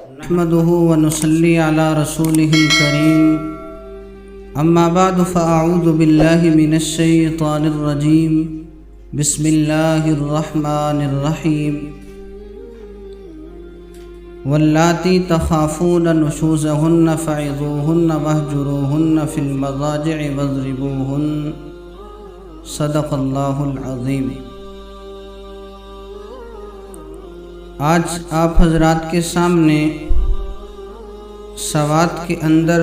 نحمده ونصلي على رسوله الكريم أما بعد فأعوذ بالله من الشيطان الرجيم بسم الله الرحمن الرحيم واللاتي تخافون نشوزهن فعظوهن واهجروهن في المضاجع واضربوهن صدق اللہ العظیم۔ آج آپ حضرات کے سامنے سوات کے اندر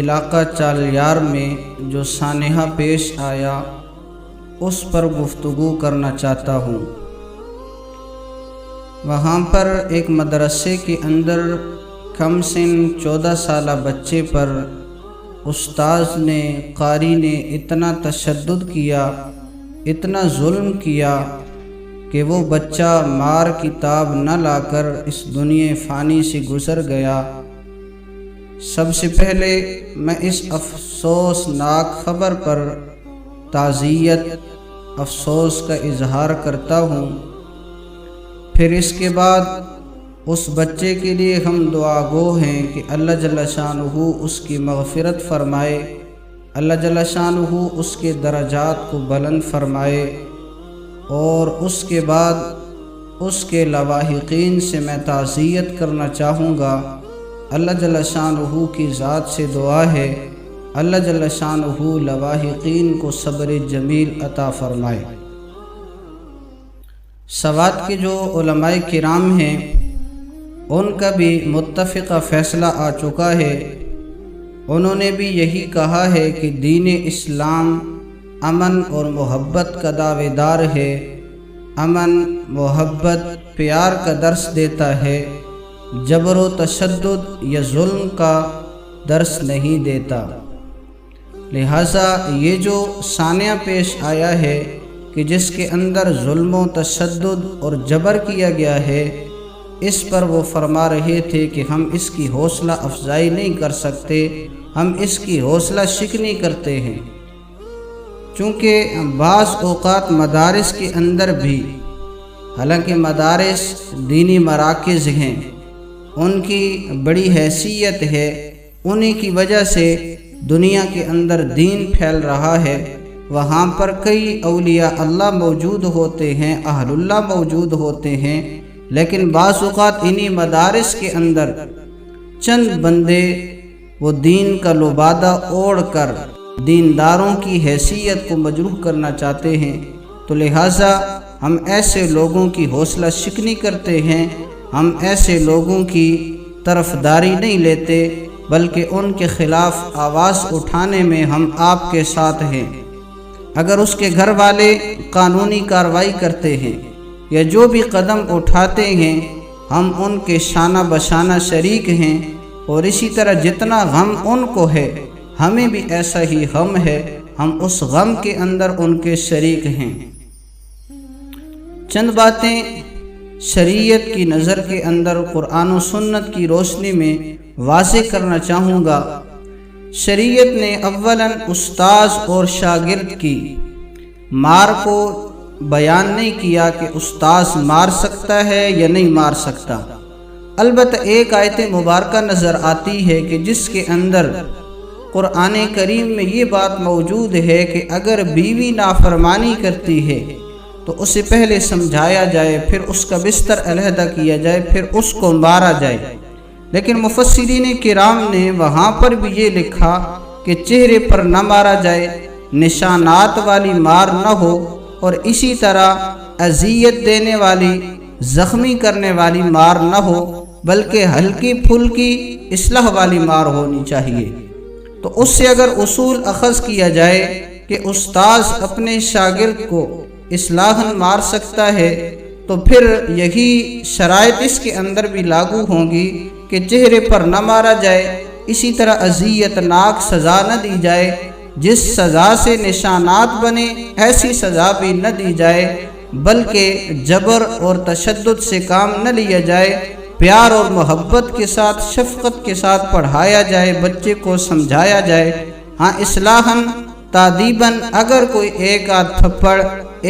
علاقہ چالیار میں جو سانحہ پیش آیا اس پر گفتگو کرنا چاہتا ہوں۔ وہاں پر ایک مدرسے کے اندر کم سن 14 سالہ بچے پر استاذ نے، قاری نے اتنا تشدد کیا، اتنا ظلم کیا کہ وہ بچہ مار کتاب نہ لا کر اس دنیا فانی سے گزر گیا۔ سب سے پہلے میں اس افسوسناک خبر پر تعزیت، افسوس کا اظہار کرتا ہوں۔ پھر اس کے بعد اس بچے کے لیے ہم دعا گو ہیں کہ اللہ جل شانہ اس کی مغفرت فرمائے، اللہ جل شانہ اس کے درجات کو بلند فرمائے، اور اس کے بعد اس کے لواحقین سے میں تعزیت کرنا چاہوں گا۔ اللہ جل شانہ کی ذات سے دعا ہے اللہ جل شانہ لواحقین کو صبر جمیل عطا فرمائے۔ سوات کے جو علماء کرام ہیں ان کا بھی متفقہ فیصلہ آ چکا ہے۔ انہوں نے بھی یہی کہا ہے کہ دین اسلام امن اور محبت کا دعوے دار ہے، امن، محبت، پیار کا درس دیتا ہے، جبر و تشدد یا ظلم کا درس نہیں دیتا۔ لہٰذا یہ جو سانحہ پیش آیا ہے کہ جس کے اندر ظلم و تشدد اور جبر کیا گیا ہے، اس پر وہ فرما رہے تھے کہ ہم اس کی حوصلہ افزائی نہیں کر سکتے، ہم اس کی حوصلہ شکنی کرتے ہیں۔ چونکہ بعض اوقات مدارس کے اندر بھی، حالانکہ مدارس دینی مراکز ہیں، ان کی بڑی حیثیت ہے، انہی کی وجہ سے دنیا کے اندر دین پھیل رہا ہے، وہاں پر کئی اولیاء اللہ موجود ہوتے ہیں، اہل اللہ موجود ہوتے ہیں، لیکن بعض اوقات انہی مدارس کے اندر چند بندے وہ دین کا لبادہ اوڑھ کر دینداروں کی حیثیت کو مجروح کرنا چاہتے ہیں، تو لہٰذا ہم ایسے لوگوں کی حوصلہ شکنی کرتے ہیں، ہم ایسے لوگوں کی طرفداری نہیں لیتے، بلکہ ان کے خلاف آواز اٹھانے میں ہم آپ کے ساتھ ہیں۔ اگر اس کے گھر والے قانونی کارروائی کرتے ہیں یا جو بھی قدم اٹھاتے ہیں، ہم ان کے شانہ بشانہ شریک ہیں، اور اسی طرح جتنا غم ان کو ہے ہمیں بھی ایسا ہی غم ہے، ہم اس غم کے اندر ان کے شریک ہیں۔ چند باتیں شریعت کی نظر کے اندر قرآن و سنت کی روشنی میں واضح کرنا چاہوں گا۔ شریعت نے اولاً استاذ اور شاگرد کی مار کو بیان نہیں کیا کہ استاذ مار سکتا ہے یا نہیں مار سکتا۔ البتہ ایک آیت مبارکہ نظر آتی ہے کہ جس کے اندر قرآن کریم میں یہ بات موجود ہے کہ اگر بیوی نافرمانی کرتی ہے تو اسے پہلے سمجھایا جائے، پھر اس کا بستر علیحدہ کیا جائے، پھر اس کو مارا جائے۔ لیکن مفسرین کرام نے وہاں پر بھی یہ لکھا کہ چہرے پر نہ مارا جائے، نشانات والی مار نہ ہو، اور اسی طرح اذیت دینے والی، زخمی کرنے والی مار نہ ہو، بلکہ ہلکی پھلکی اصلاح والی مار ہونی چاہیے۔ تو اس سے اگر اصول اخذ کیا جائے کہ استاذ اپنے شاگرد کو اصلاحاً مار سکتا ہے، تو پھر یہی شرائط اس کے اندر بھی لاگو ہوں گی کہ چہرے پر نہ مارا جائے، اسی طرح اذیت ناک سزا نہ دی جائے، جس سزا سے نشانات بنے ایسی سزا بھی نہ دی جائے، بلکہ جبر اور تشدد سے کام نہ لیا جائے، پیار اور محبت کے ساتھ، شفقت کے ساتھ پڑھایا جائے، بچے کو سمجھایا جائے۔ ہاں اصلاحاً تادیباً اگر کوئی ایک آدھ تھپڑ،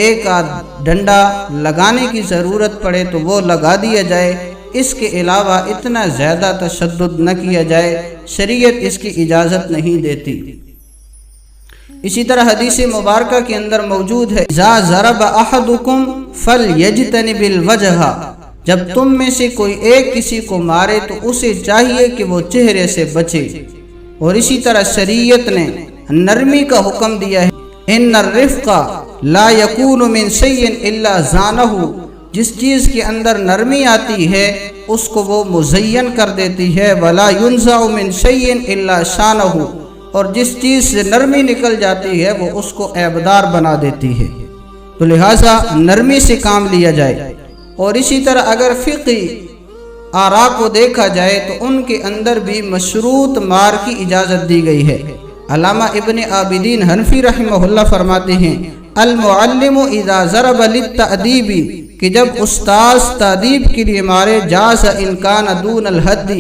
ایک آدھ ڈنڈا لگانے کی ضرورت پڑے تو وہ لگا دیا جائے، اس کے علاوہ اتنا زیادہ تشدد نہ کیا جائے، شریعت اس کی اجازت نہیں دیتی۔ اسی طرح حدیث مبارکہ کے اندر موجود ہے اذا ضرب احدکم فلیجتنب الوجہ، جب تم میں سے کوئی ایک کسی کو مارے تو اسے چاہیے کہ وہ چہرے سے بچے۔ اور اسی طرح شریعت نے نرمی کا حکم دیا ہے، ان الرفق لا یکون من شیء الا زانہ، جس چیز کے اندر نرمی آتی ہے اس کو وہ مزین کر دیتی ہے، ولا ینزع من شیء الا شانہ، اور جس چیز سے نرمی نکل جاتی ہے وہ اس کو عیبدار بنا دیتی ہے۔ تو لہٰذا نرمی سے کام لیا جائے۔ اور اسی طرح اگر فقہی آراء کو دیکھا جائے تو ان کے اندر بھی مشروط مار کی اجازت دی گئی ہے۔ علامہ ابن عابدین حنفی رحمہ اللہ فرماتے ہیں المعلم اذا ضرب للتأدیب، کہ جب استاذ تادیب کے لیے مارے، جاز ان کان دون الحد،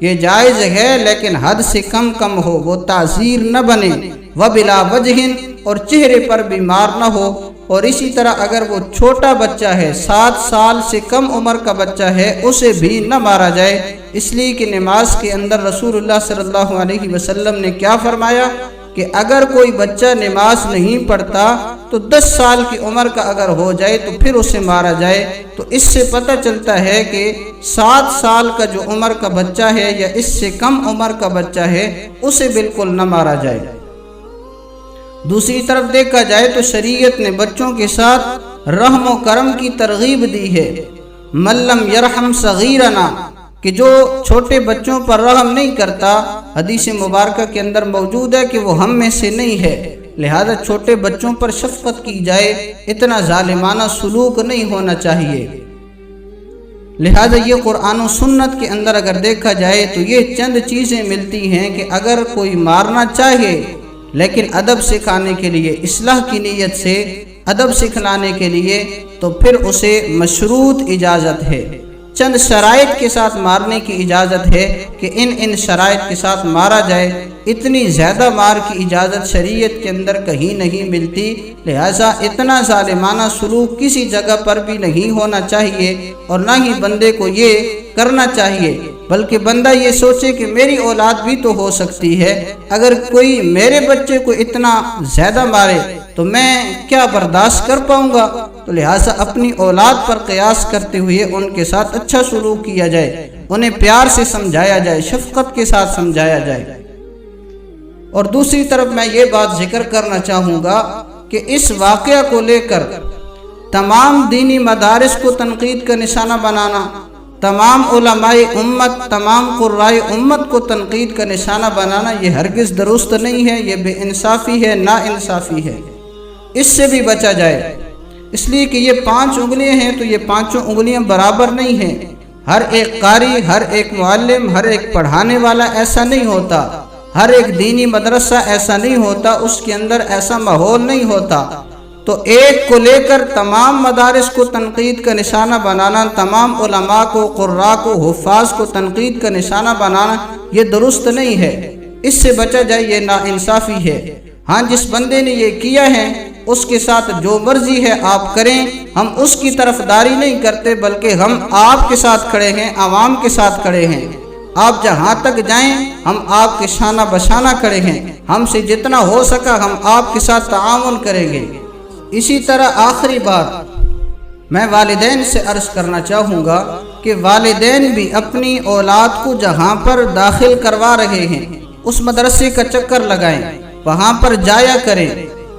یہ جائز ہے لیکن حد سے کم ہو، وہ تعزیر نہ بنے، وبلا وجہ، اور چہرے پر بھی مار نہ ہو۔ اور اسی طرح اگر وہ چھوٹا بچہ ہے، 7 سال سے کم عمر کا بچہ ہے، اسے بھی نہ مارا جائے، اس لیے کہ نماز کے اندر رسول اللہ صلی اللہ علیہ وسلم نے کیا فرمایا کہ اگر کوئی بچہ نماز نہیں پڑھتا تو 10 سال کی عمر کا اگر ہو جائے تو پھر اسے مارا جائے۔ تو اس سے پتہ چلتا ہے کہ 7 سال کا جو عمر کا بچہ ہے یا اس سے کم عمر کا بچہ ہے اسے بالکل نہ مارا جائے۔ دوسری طرف دیکھا جائے تو شریعت نے بچوں کے ساتھ رحم و کرم کی ترغیب دی ہے، من لم یرحم صغیرنا، کہ جو چھوٹے بچوں پر رحم نہیں کرتا، حدیث مبارکہ کے اندر موجود ہے کہ وہ ہم میں سے نہیں ہے، لہذا چھوٹے بچوں پر شفقت کی جائے، اتنا ظالمانہ سلوک نہیں ہونا چاہیے۔ لہذا یہ قرآن و سنت کے اندر اگر دیکھا جائے تو یہ چند چیزیں ملتی ہیں کہ اگر کوئی مارنا چاہے لیکن ادب سکھانے کے لیے، اصلاح کی نیت سے ادب سکھلانے کے لیے، تو پھر اسے مشروط اجازت ہے۔ چند شرائط کے ساتھ مارنے کی اجازت ہے کہ ان شرائط کے ساتھ مارا جائے، اتنی زیادہ مار کی اجازت شریعت کے اندر کہیں نہیں ملتی، لہٰذا اتنا ظالمانہ سلوک کسی جگہ پر بھی نہیں ہونا چاہیے، اور نہ ہی بندے کو یہ کرنا چاہیے، بلکہ بندہ یہ سوچے کہ میری اولاد بھی تو ہو سکتی ہے، اگر کوئی میرے بچے کو اتنا زیادہ مارے تو میں کیا برداشت کر پاؤں گا؟ تو لہٰذا اپنی اولاد پر قیاس کرتے ہوئے ان کے ساتھ اچھا سلوک کیا جائے، انہیں پیار سے سمجھایا جائے، شفقت کے ساتھ سمجھایا جائے۔ اور دوسری طرف میں یہ بات ذکر کرنا چاہوں گا کہ اس واقعہ کو لے کر تمام دینی مدارس کو تنقید کا نشانہ بنانا، تمام علماء امت، تمام قرائے امت کو تنقید کا نشانہ بنانا، یہ ہرگز درست نہیں ہے، یہ بے انصافی ہے، نا انصافی ہے، اس سے بھی بچا جائے۔ اس لیے کہ یہ 5 انگلیاں ہیں تو یہ 5 انگلیاں برابر نہیں ہیں، ہر ایک قاری، ہر ایک معلم، ہر ایک پڑھانے والا ایسا نہیں ہوتا، ہر ایک دینی مدرسہ ایسا نہیں ہوتا، اس کے اندر ایسا ماحول نہیں ہوتا۔ تو ایک کو لے کر تمام مدارس کو تنقید کا نشانہ بنانا، تمام علماء کو، قراء کو، حفاظ کو تنقید کا نشانہ بنانا، یہ درست نہیں ہے، اس سے بچا جائے، یہ ناانصافی ہے۔ ہاں، جس بندے نے یہ کیا ہے اس کے ساتھ جو مرضی ہے آپ کریں، ہم اس کی طرفداری نہیں کرتے، بلکہ ہم آپ کے ساتھ کھڑے ہیں، عوام کے ساتھ کھڑے ہیں، آپ جہاں تک جائیں ہم آپ کے شانہ بشانہ کھڑے ہیں، ہم سے جتنا ہو سکا ہم آپ کے ساتھ تعاون کریں گے۔ اسی طرح آخری بات میں والدین سے عرض کرنا چاہوں گا کہ والدین بھی اپنی اولاد کو جہاں پر داخل کروا رہے ہیں اس مدرسے کا چکر لگائیں، وہاں پر جایا کریں،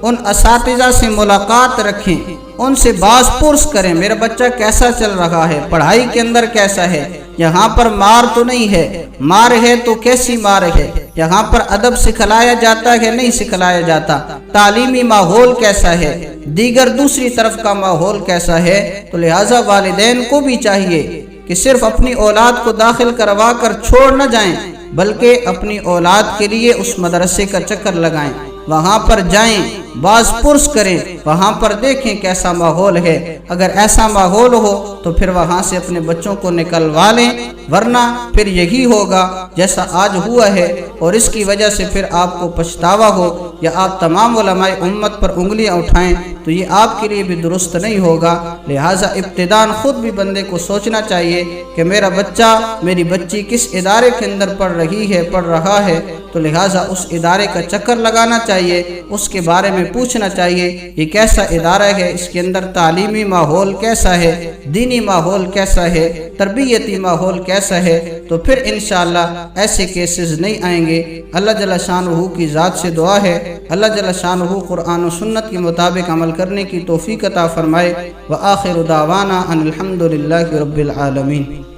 ان اساتذہ سے ملاقات رکھیں، ان سے باز پرس کریں، میرا بچہ کیسا چل رہا ہے، پڑھائی کے اندر کیسا ہے، یہاں پر مار تو نہیں ہے، مار ہے تو کیسی مار ہے، یہاں پر ادب سکھلایا جاتا ہے نہیں سکھلایا جاتا، تعلیمی ماحول کیسا ہے، دیگر دوسری طرف کا ماحول کیسا ہے۔ تو لہٰذا والدین کو بھی چاہیے کہ صرف اپنی اولاد کو داخل کروا کر چھوڑ نہ جائیں، بلکہ اپنی اولاد کے لیے اس مدرسے کا چکر لگائیں، وہاں پر جائیں، باز پرس کریں، وہاں پر دیکھیں کیسا ماحول ہے۔ اگر ایسا ماحول ہو تو پھر وہاں سے اپنے بچوں کو نکلوا لیں، ورنہ پھر یہی ہوگا جیسا آج ہوا ہے، اور اس کی وجہ سے پھر آپ کو پچھتاوا ہو یا آپ تمام علماء امت پر انگلیاں اٹھائیں تو یہ آپ کے لیے بھی درست نہیں ہوگا۔ لہٰذا ابتداً خود بھی بندے کو سوچنا چاہیے کہ میرا بچہ، میری بچی کس ادارے کے اندر پڑھ رہی ہے، پڑھ رہا ہے، تو لہٰذا اس ادارے کا چکر لگانا چاہیے، اس کے بارے میں پوچھنا چاہیے یہ کیسا ادارہ ہے، اس کے اندر تعلیمی ماحول کیسا ہے، دینی ماحول کیسا ہے، تربیتی ماحول کیسا ہے، تو پھر انشاءاللہ ایسے کیسز نہیں آئیں گے۔ اللہ جل شانہ کی ذات سے دعا ہے اللہ جل شانہ قرآن و سنت کے مطابق عمل کرنے کی توفیق عطا فرمائے۔ وآخر دعوانا ان الحمد للہ رب العالمین۔